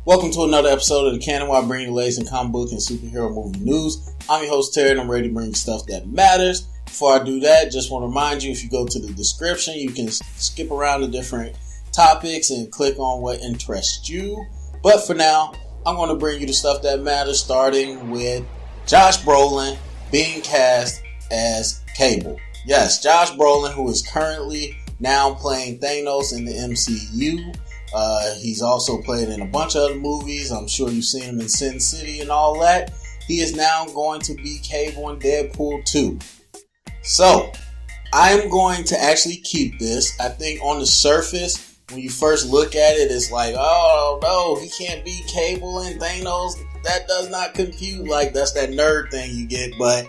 Welcome to another episode of the Canon, where I bring you the latest in comic book and superhero movie news. I'm your host, Terry, and I'm ready to bring you stuff that matters. Before I do that, just want to remind you, if you go to the description, you can skip around the different topics and click on what interests you. But for now, I'm going to bring you the stuff that matters, starting with Josh Brolin being cast as Cable. Yes, Josh Brolin, who is currently now playing Thanos in the MCU. He's also played in a bunch of other movies. I'm sure you've seen him in Sin City and all that. He is now going to be Cable in Deadpool 2. So, I'm going to actually keep this. I think on the surface, when you first look at it, it's like, oh no, he can't be Cable and Thanos. That does not compute. Like, that's that nerd thing you get. But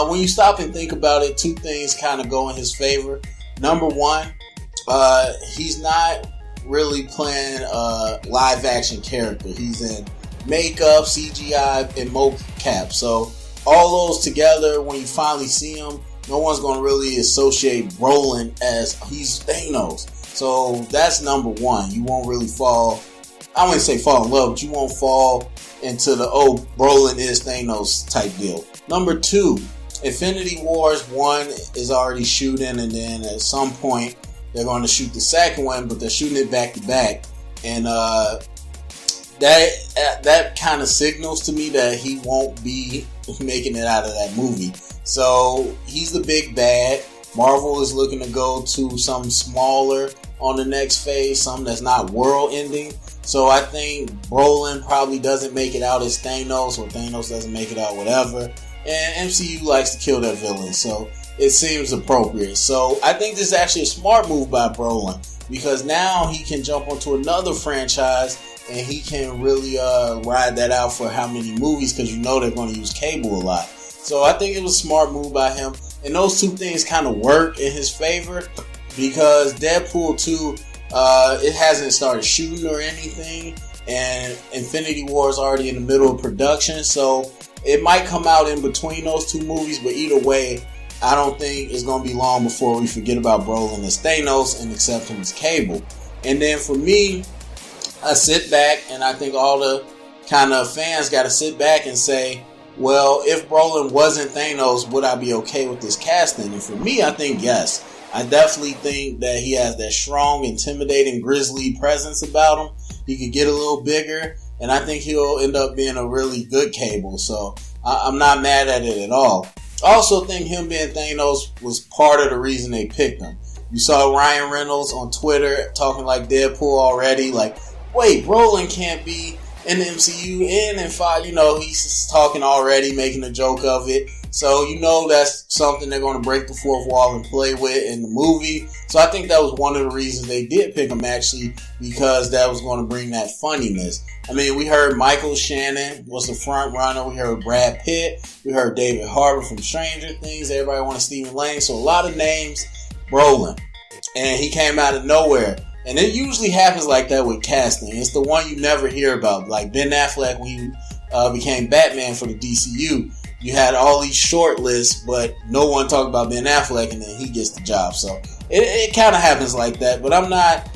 when you stop and think about it, two things kind of go in his favor. Number one, he's not really playing a live action character. He's in makeup, CGI, and mocap. So all those together, when you finally see him, no one's going to really associate Brolin as he's Thanos. So that's number one. You won't really fall, I wouldn't say fall in love, but you won't fall into the, oh, Brolin is Thanos type deal. Number two, Infinity Wars 1 is already shooting, and then at some point they're going to shoot the second one, but they're shooting it back to back. And that kind of signals to me that he won't be making it out of that movie. So he's the big bad. Marvel is looking to go to something smaller on the next phase, something that's not world ending. So I think Brolin probably doesn't make it out as Thanos, or Thanos doesn't make it out, whatever. And MCU likes to kill their villains, so it seems appropriate. So I think this is actually a smart move by Brolin, because now he can jump onto another franchise and he can really ride that out for how many movies, because you know they're going to use Cable a lot. So I think it was a smart move by him, and those two things kind of work in his favor, because Deadpool 2, it hasn't started shooting or anything, and Infinity War is already in the middle of production, so it might come out in between those two movies, but either way, I don't think it's going to be long before we forget about Brolin as Thanos and accept him as Cable. And then for me, I sit back, and I think all the kind of fans got to sit back and say, well, if Brolin wasn't Thanos, would I be okay with this casting? And for me, I think yes. I definitely think that he has that strong, intimidating, grisly presence about him. He could get a little bigger, and I think he'll end up being a really good Cable. So I'm not mad at it at all. I also think him being Thanos was part of the reason they picked him. You saw Ryan Reynolds on Twitter talking like Deadpool already. Like, wait, Brolin can't be in the MCU, and in fact, you know, he's talking already, making a joke of it. So you know that's something they're going to break the fourth wall and play with in the movie. So I think that was one of the reasons they did pick him, actually, because that was going to bring that funniness. I mean, we heard Michael Shannon was the front runner. We heard Brad Pitt. We heard David Harbour from Stranger Things. Everybody wanted Stephen Lang. So a lot of names, Brolin. And he came out of nowhere. And it usually happens like that with casting. It's the one you never hear about. Like Ben Affleck, when he became Batman for the DCU, you had all these short lists, but no one talked about Ben Affleck, and then he gets the job. So it kind of happens like that. But I'm not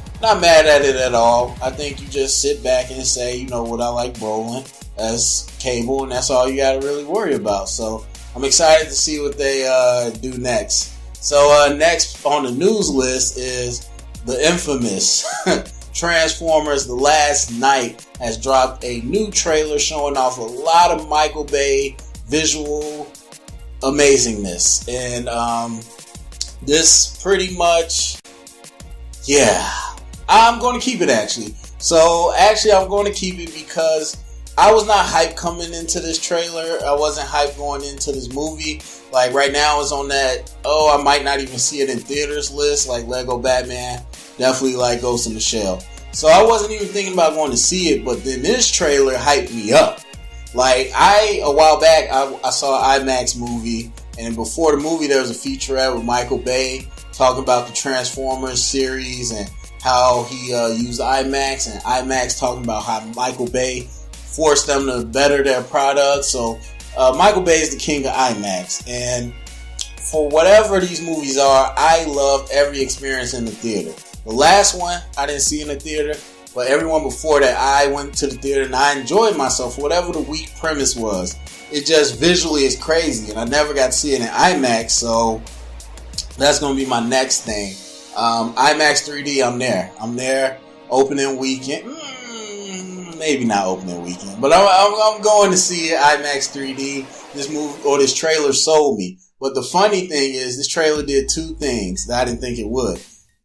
mad at it at all. I think you just sit back and say, you know what, I like Brolin as Cable, and that's all you got to really worry about. So I'm excited to see what they do next. So next on the news list is the infamous Transformers The Last Night has dropped a new trailer showing off a lot of Michael Bay visual amazingness. And this pretty much, yeah, I'm going to keep it actually. So actually I'm going to keep it because I was not hyped coming into this trailer. I wasn't hyped going into this movie. Like right now it's on that, oh, I might not even see it in theaters list, like Lego Batman, definitely like Ghost in the Shell. So I wasn't even thinking about going to see it, but then this trailer hyped me up. Like a while back, I saw an IMAX movie, and before the movie there was a featurette with Michael Bay talking about the Transformers series and how he used IMAX, and IMAX talking about how Michael Bay forced them to better their product. So Michael Bay is the king of IMAX, and for whatever these movies are, I loved every experience in the theater. The last one I didn't see in the theater. but everyone before that, I went to the theater and I enjoyed myself, whatever the weak premise was. It just visually is crazy, and I never got to see it in IMAX, so that's going to be my next thing. IMAX 3D, I'm there. Opening weekend. Maybe not opening weekend, but I'm going to see it, IMAX 3D. This movie, or this trailer sold me. But the funny thing is, this trailer did two things that I didn't think it would.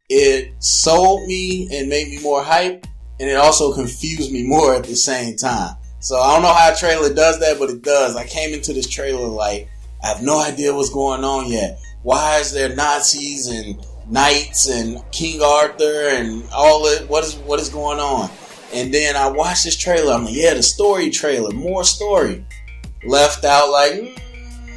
It sold me and made me more hype, and it also confused me more at the same time. So I don't know how a trailer does that, but it does. I came into this trailer like, I have no idea what's going on yet. Why is there Nazis and knights and King Arthur and all it? What is going on? And then I watched this trailer. I'm like, yeah, the story trailer, more story. Left out like,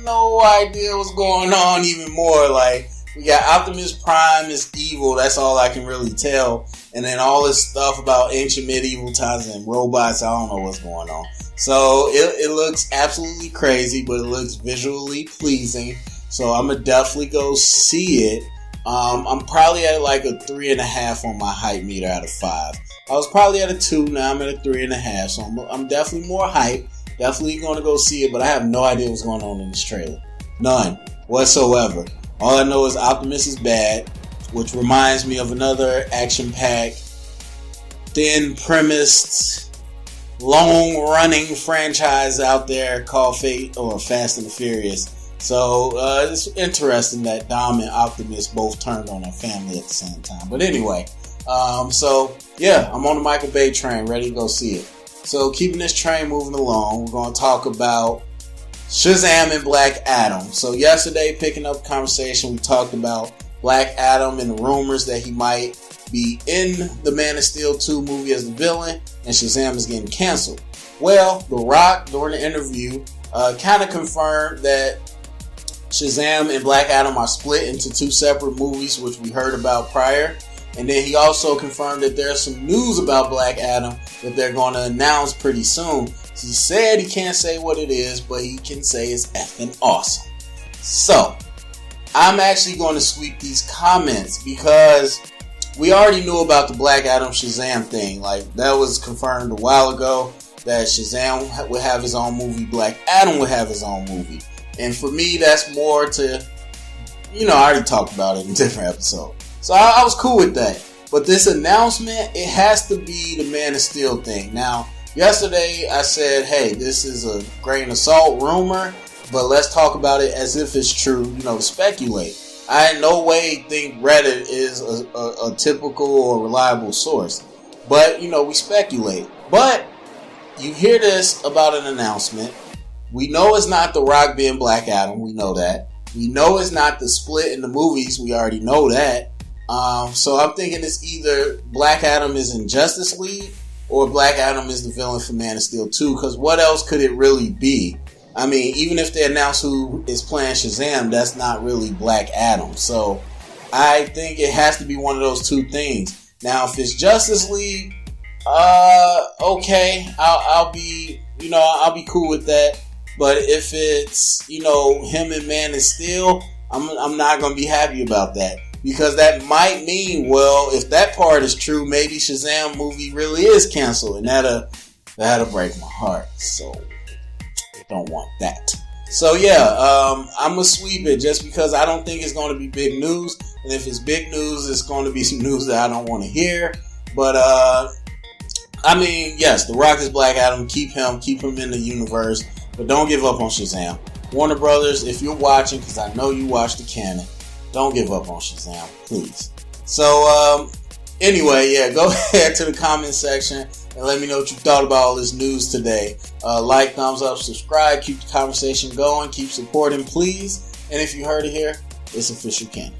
no idea what's going on even more. Like, we got Optimus Prime is evil. That's all I can really tell. And then all this stuff about ancient medieval times and robots. I don't know what's going on. So it looks absolutely crazy, but it looks visually pleasing. So I'm going to definitely go see it. I'm probably at like a 3.5 on my hype meter out of 5. I was probably at a 2. Now I'm at a 3.5. So I'm definitely more hype. Definitely going to go see it, but I have no idea what's going on in this trailer. None whatsoever. All I know is Optimus is bad, which reminds me of another action-packed, thin-premised, long-running franchise out there called Fast and the Furious. So it's interesting that Dom and Optimus both turned on their family at the same time. But anyway, so yeah, I'm on the Michael Bay train, ready to go see it. So keeping this train moving along, we're going to talk about Shazam and Black Adam. So yesterday, picking up the conversation, we talked about Black Adam and the rumors that he might be in the Man of Steel 2 movie as the villain, and Shazam is getting canceled. Well, The Rock, during the interview, kind of confirmed that Shazam and Black Adam are split into 2 separate movies, which we heard about prior. And then he also confirmed that there's some news about Black Adam that they're going to announce pretty soon. So he said he can't say what it is, but he can say it's effing awesome. So, I'm actually going to sweep these comments because we already knew about the Black Adam Shazam thing. Like, that was confirmed a while ago that Shazam would have his own movie, Black Adam would have his own movie. And for me, that's more to, I already talked about it in a different episode. So I was cool with that. But this announcement, it has to be the Man of Steel thing. Now, yesterday I said, hey, this is a grain of salt rumor, but let's talk about it as if it's true, speculate. I in no way think Reddit is a typical or reliable source. But, we speculate. But you hear this about an announcement. We know it's not The Rock being Black Adam. We know that. We know it's not the split in the movies. We already know that. So I'm thinking it's either Black Adam is in Justice League or Black Adam is the villain for Man of Steel 2, because what else could it really be? I mean, even if they announce who is playing Shazam, that's not really Black Adam. So I think it has to be one of those two things. Now, if it's Justice League, okay, I'll be cool with that. But if it's, him and Man of Steel, I'm not going to be happy about that. Because that might mean, well, if that part is true, maybe Shazam movie really is canceled. And that'll break my heart. So, don't want that. So, yeah, I'm going to sweep it just because I don't think it's going to be big news. And if it's big news, it's going to be some news that I don't want to hear. But, yes, The Rock is Black Adam. Keep him in the universe. But don't give up on Shazam. Warner Brothers, if you're watching, because I know you watch the canon, don't give up on Shazam, please. So, anyway, yeah, go ahead to the comment section and let me know what you thought about all this news today. Like, thumbs up, subscribe, keep the conversation going, keep supporting, please. And if you heard it here, it's official canon.